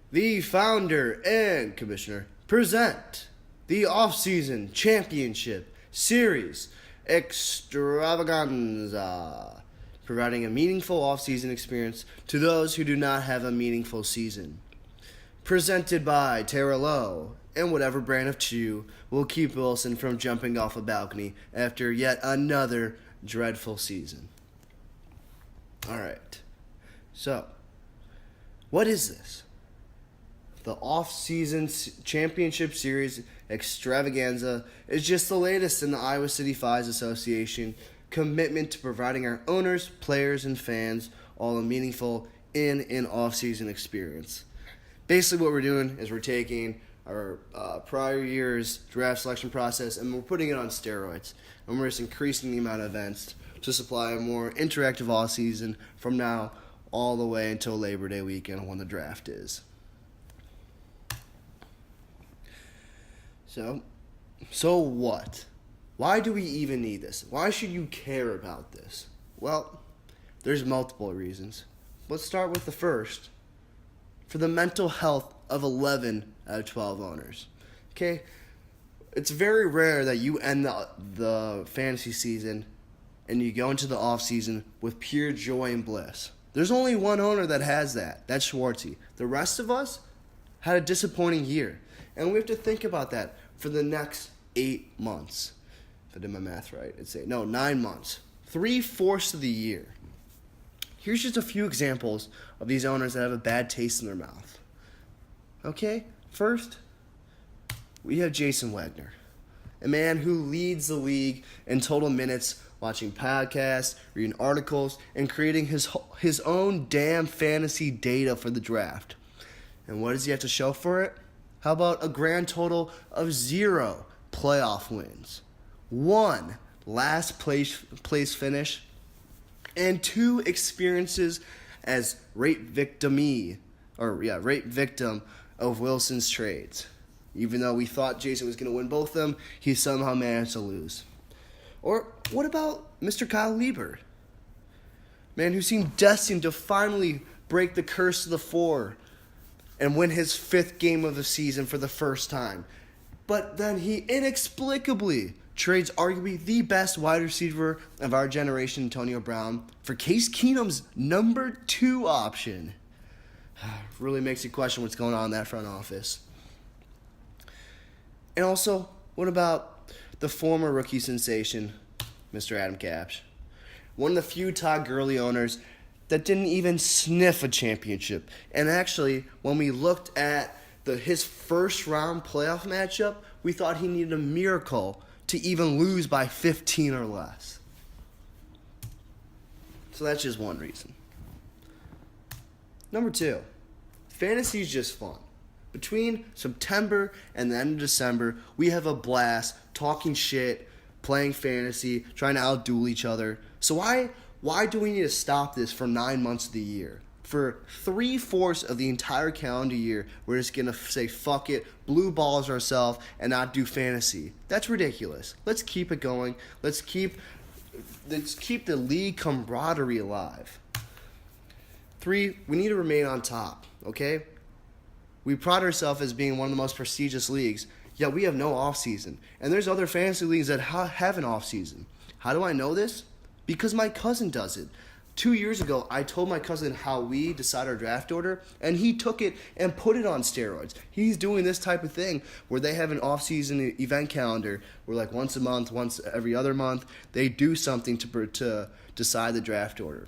The founder and commissioner present the Offseason Championship Series Extravaganza, providing a meaningful off-season experience to those who do not have a meaningful season. Presented by Tara Lowe, and whatever brand of chew will keep Wilson from jumping off a balcony after yet another dreadful season. Alright, so, what is this? The Off-Season Championship Series Extravaganza is just the latest in the Iowa City Fives Association commitment to providing our owners, players, and fans all a meaningful in- and off-season experience. Basically what we're doing is we're taking our prior year's draft selection process and we're putting it on steroids. And we're just increasing the amount of events to supply a more interactive off-season from now all the way until Labor Day weekend when the draft is. So what? Why do we even need this? Why should you care about this? Well, there's multiple reasons. Let's start with the first. For the mental health of 11 out of 12 owners. Okay? It's very rare that you end the fantasy season and you go into the off season with pure joy and bliss. There's only one owner that has that. That's Schwartzy. The rest of us had a disappointing year. And we have to think about that for the next 8 months. If I did my math right, I'd say, 9 months. 3/4 of the year. Here's just a few examples of these owners that have a bad taste in their mouth. Okay, first, we have Jason Wagner, a man who leads the league in total minutes, watching podcasts, reading articles, and creating his own damn fantasy data for the draft. And what does he have to show for it? How about a grand total of 0 playoff wins, 1 last place finish, and 2 experiences as rate victim of Wilson's trades. Even though we thought Jason was going to win both of them, he somehow managed to lose. Or what about Mr. Kyle Lieber? Man who seemed destined to finally break the curse of the 4 and win his 5th game of the season for the first time. But then he inexplicably trades arguably the best wide receiver of our generation, Antonio Brown, for Case Keenum's number 2 option. Really makes you question what's going on in that front office. And also, what about the former rookie sensation, Mr. Adam Capsh? One of the few Todd Gurley owners that didn't even sniff a championship. And actually, when we looked at his first round playoff matchup, we thought he needed a miracle to even lose by 15 or less. So that's just one reason. Number 2, fantasy is just fun. Between September and the end of December, we have a blast talking shit, playing fantasy, trying to outduel each other. So why do we need to stop this for 9 months of the year? For 3/4 of the entire calendar year, we're just going to say, fuck it, blue balls ourselves, and not do fantasy. That's ridiculous. Let's keep it going. Let's keep the league camaraderie alive. 3, we need to remain on top, okay? We pride ourselves as being one of the most prestigious leagues, yet we have no offseason. And there's other fantasy leagues that have an offseason. How do I know this? Because my cousin does it. 2 years ago, I told my cousin how we decide our draft order, and he took it and put it on steroids. He's doing this type of thing where they have an off-season event calendar where like once a month, once every other month, they do something to decide the draft order.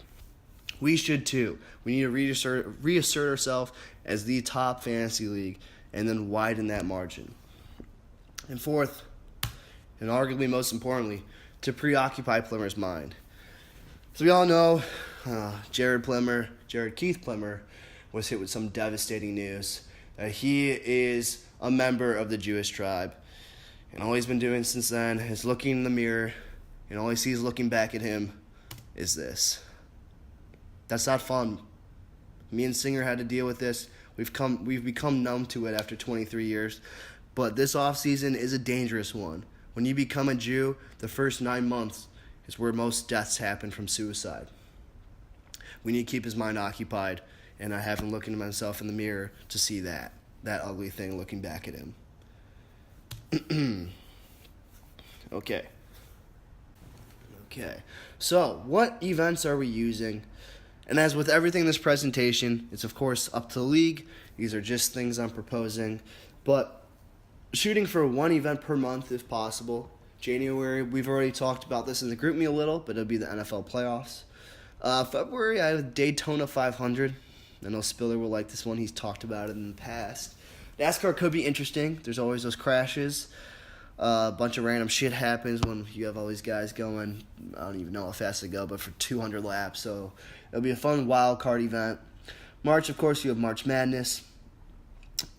We should too. We need to reassert ourselves as the top fantasy league and then widen that margin. And 4th, and arguably most importantly, to preoccupy Plimmer's mind. So we all know Jared Keith Plimmer was hit with some devastating news that he is a member of the Jewish tribe. And all he's been doing since then is looking in the mirror, and all he sees looking back at him is this. That's not fun. Me and Singer had to deal with this. We've become numb to it after 23 years. But this offseason is a dangerous one. When you become a Jew, the first 9 months is where most deaths happen from suicide. We need to keep his mind occupied and I haven't looked at myself in the mirror to see that ugly thing looking back at him. Okay. So, what events are we using? And as with everything in this presentation, it's of course up to the league. These are just things I'm proposing. But shooting for one event per month if possible. January, we've already talked about this in the group me a little, but it'll be the NFL playoffs. February, I have Daytona 500. I know Spiller will like this one. He's talked about it in the past. NASCAR could be interesting. There's always those crashes. A bunch of random shit happens when you have all these guys going. I don't even know how fast they go, but for 200 laps. So it'll be a fun wild card event. March, of course, you have March Madness.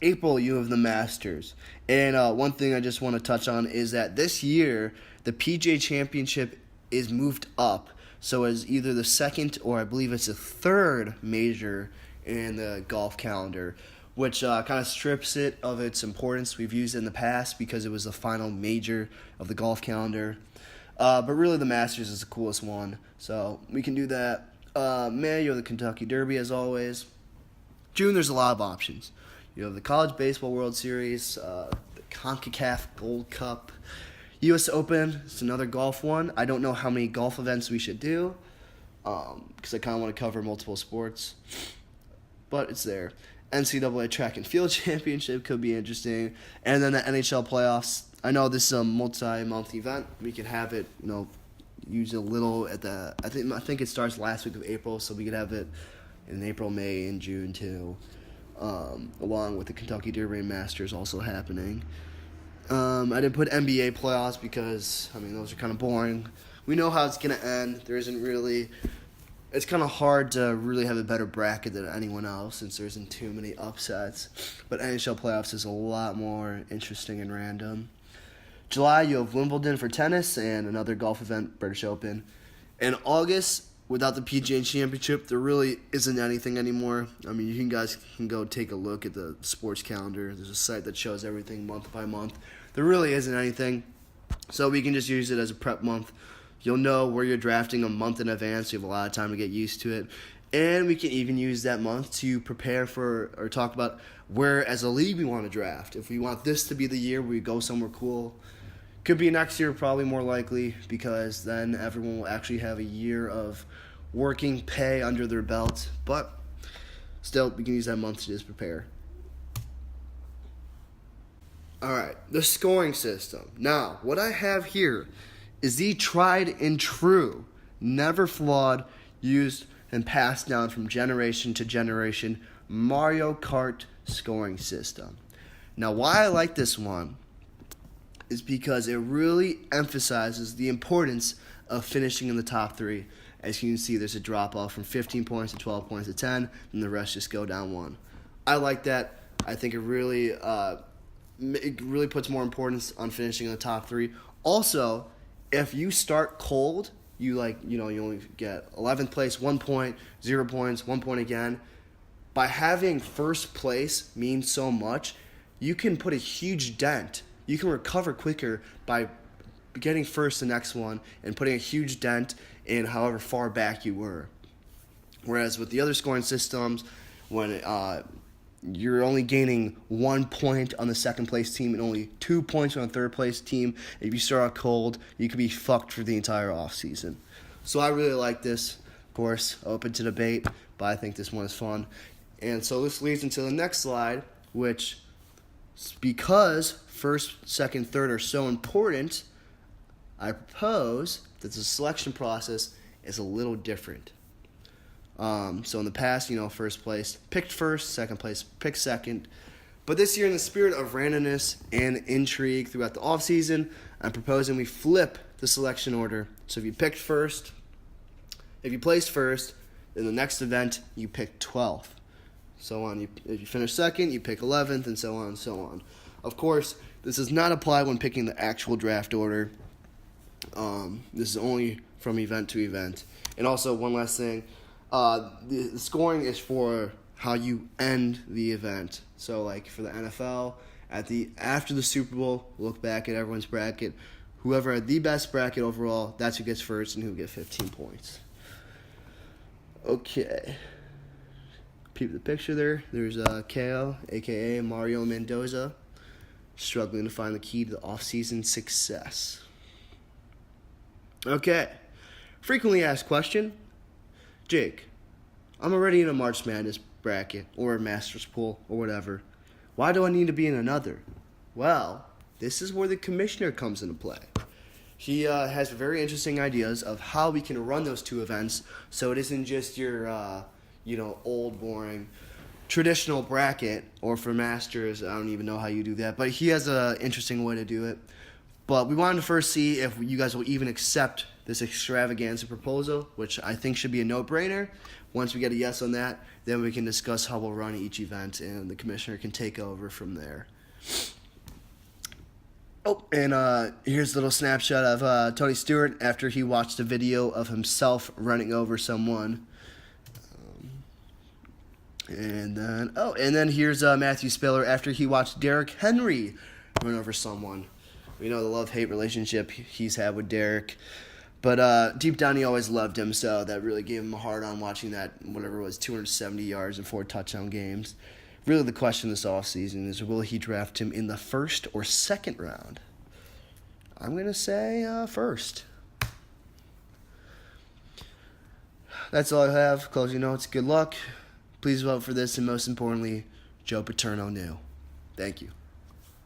April, you have the Masters. And one thing I just want to touch on is that this year, the PGA Championship is moved up. So it's either the second or I believe it's the third major in the golf calendar, which kind of strips it of its importance. We've used it in the past because it was the final major of the golf calendar. But really the Masters is the coolest one. So we can do that. May, you have the Kentucky Derby as always. June, there's a lot of options. You have the College Baseball World Series, the CONCACAF Gold Cup, U.S. Open. It's another golf one. I don't know how many golf events we should do because I kind of want to cover multiple sports. But it's there. NCAA Track and Field Championship could be interesting. And then the NHL playoffs. I know this is a multi-month event. We could have it, use a little at the I think it starts last week of April, so we could have it in April, May, and June too. Along with the Kentucky Derby and Masters also happening. I didn't put NBA playoffs because, those are kind of boring. We know how it's going to end. There isn't really... It's kind of hard to really have a better bracket than anyone else since there isn't too many upsets. But NHL playoffs is a lot more interesting and random. July, you have Wimbledon for tennis and another golf event, British Open. In August, without the PGA Championship, there really isn't anything anymore. You guys can go take a look at the sports calendar. There's a site that shows everything month by month. There really isn't anything, so we can just use it as a prep month. You'll know where you're drafting a month in advance. You have a lot of time to get used to it. And we can even use that month to prepare for or talk about where, as a league, we want to draft. If we want this to be the year where we go somewhere cool, could be next year, probably more likely, because then everyone will actually have a year of working pay under their belt. But still, we can use that month to just prepare. All right, the scoring system. Now, what I have here is the tried and true, never flawed, used and passed down from generation to generation Mario Kart scoring system. Now, why I like this one is because it really emphasizes the importance of finishing in the top three. As you can see, there's a drop-off from 15 points to 12 points to 10, and the rest just go down one. I like that. I think it really puts more importance on finishing in the top three. Also, if you start cold, you only get 11th place, 1 point, 0 points, 1 point again. By having first place mean so much, you can put a huge dent. You can recover quicker by getting first the next one and putting a huge dent in however far back you were. Whereas with the other scoring systems, when you're only gaining 1 point on the second place team and only 2 points on the third place team, if you start out cold, you could be fucked for the entire offseason. So I really like this. Of course, open to debate, but I think this one is fun. And so this leads into the next slide, which, because first, second, third are so important, I propose that the selection process is a little different. So in the past, first place picked first, second place picked second. But this year, in the spirit of randomness and intrigue throughout the offseason, I'm proposing we flip the selection order. So if you placed first, in the next event, you pick 12th. So on. If you finish second, you pick 11th, and so on and so on. Of course, this does not apply when picking the actual draft order. This is only from event to event. And also, one last thing. The scoring is for how you end the event. So, like for the NFL, after the Super Bowl, look back at everyone's bracket. Whoever had the best bracket overall, that's who gets first and who gets 15 points. Okay. peep the picture there. There's Kale, a.k.a. Mario Mendoza, struggling to find the key to the off-season success. Okay. Frequently asked question. Jake, I'm already in a March Madness bracket or a Masters pool or whatever. Why do I need to be in another? Well, this is where the commissioner comes into play. He has very interesting ideas of how we can run those two events so it isn't just your, old, boring, traditional bracket, or for Masters, I don't even know how you do that, but he has an interesting way to do it. But we wanted to first see if you guys will even accept this extravaganza proposal, which I think should be a no-brainer. Once we get a yes on that, then we can discuss how we'll run each event, and the commissioner can take over from there. Oh, and here's a little snapshot of Tony Stewart after he watched a video of himself running over someone. And then here's Matthew Spiller after he watched Derrick Henry run over someone. We know the love-hate relationship he's had with Derrick. But deep down, he always loved him, so that really gave him a hard on watching that, whatever it was, 270 yards and 4 touchdown games. Really, the question this offseason is, will he draft him in the first or second round? I'm going to say first. That's all I have. Closing notes. Good luck. Please vote for this, and most importantly, Joe Paterno new. Thank you.